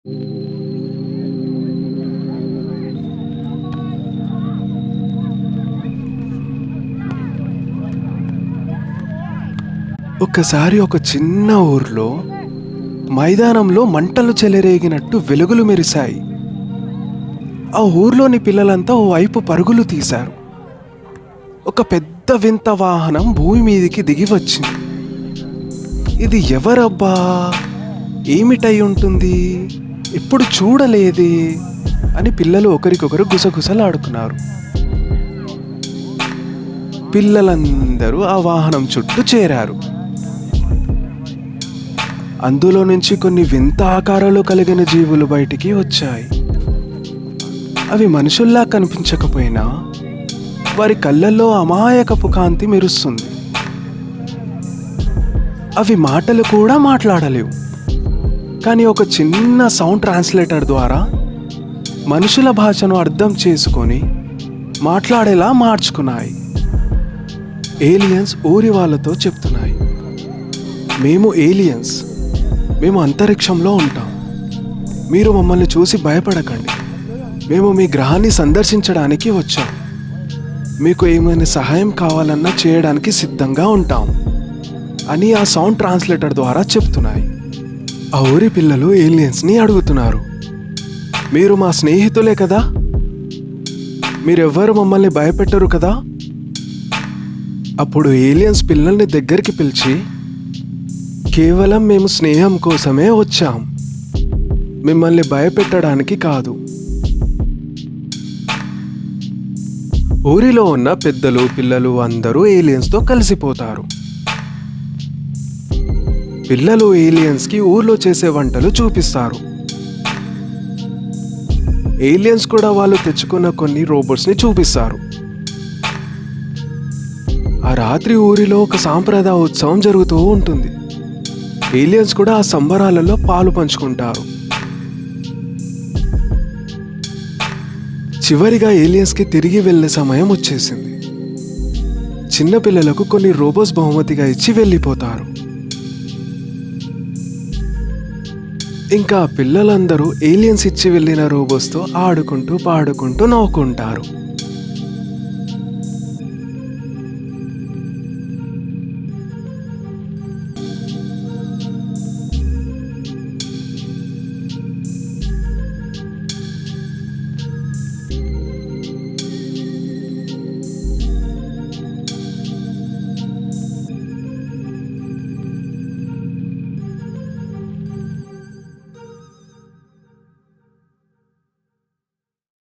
ఒక్కసారి ఒక చిన్న ఊర్లో మైదానంలో మంటలు చెలరేగినట్టు వెలుగులు మెరిశాయి. ఆ ఊర్లోని పిల్లలంతా ఓ వైపు పరుగులు తీశారు. ఒక పెద్ద వింత వాహనం భూమి మీదికి దిగి వచ్చింది. ఇది ఎవరబ్బా, ఏమిటై ఉంటుంది, ఎప్పుడు చూడలేదే అని పిల్లలు ఒకరికొకరు గుసగుసలాడుకున్నారు. పిల్లలందరూ ఆ వాహనం చుట్టూ చేరారు. అందులో నుంచి కొన్ని వింత ఆకారాలు కలిగిన జీవులు బయటికి వచ్చాయి. అవి మనుషుల్లా కనిపించకపోయినా వారి కళ్ళల్లో అమాయకపు కాంతి మెరుస్తుంది. అవి మాటలు కూడా మాట్లాడలేవు, కానీ ఒక చిన్న సౌండ్ ట్రాన్స్లేటర్ ద్వారా మనుషుల భాషను అర్థం చేసుకొని మాట్లాడేలా మార్చుకున్నాయి. ఏలియన్స్ ఊరి వాళ్ళతో చెప్తున్నాయి, మేము ఏలియన్స్, మేము అంతరిక్షంలో ఉంటాం. మీరు మమ్మల్ని చూసి భయపడకండి. మేము మీ గ్రహాన్ని సందర్శించడానికి వచ్చాం. మీకు ఏమైనా సహాయం కావాలన్నా చేయడానికి సిద్ధంగా ఉంటాం అని ఆ సౌండ్ ట్రాన్స్లేటర్ ద్వారా చెప్తున్నాయి. ఆ ఊరి పిల్లలు ఏలియన్స్ని అడుగుతున్నారు, మీరు మా స్నేహితులే కదా, మీరెవ్వరు మమ్మల్ని భయపెట్టరు కదా? అప్పుడు ఏలియన్స్ పిల్లల్ని దగ్గరికి పిలిచి, కేవలం మేము స్నేహం కోసమే వచ్చాం, మిమ్మల్ని భయపెట్టడానికి కాదు. ఊరిలో ఉన్న పెద్దలు పిల్లలు అందరూ ఏలియన్స్తో కలిసిపోతారు. పిల్లలు ఏలియన్స్కి ఊర్లో చేసే వంటలు చూపిస్తారు. ఏలియన్స్ కూడా వాళ్ళు తెచ్చుకున్న కొన్ని రోబోట్స్ని చూపిస్తారు. ఆ రాత్రి ఊరిలో ఒక సాంప్రదాయ ఉత్సవం జరుగుతూ ఉంటుంది. ఏలియన్స్ కూడా ఆ సంబరాలలో పాలు పంచుకుంటారు. చివరిగా ఏలియన్స్కి తిరిగి వెళ్ళే సమయం వచ్చేసింది. చిన్నపిల్లలకు కొన్ని రోబోట్స్ బహుమతిగా ఇచ్చి వెళ్ళిపోతారు. ఇంకా పిల్లలందరూ ఏలియన్స్ ఇచ్చి వెళ్ళిన రోబోట్స్తో ఆడుకుంటూ పాడుకుంటూ నవ్వుకుంటారు.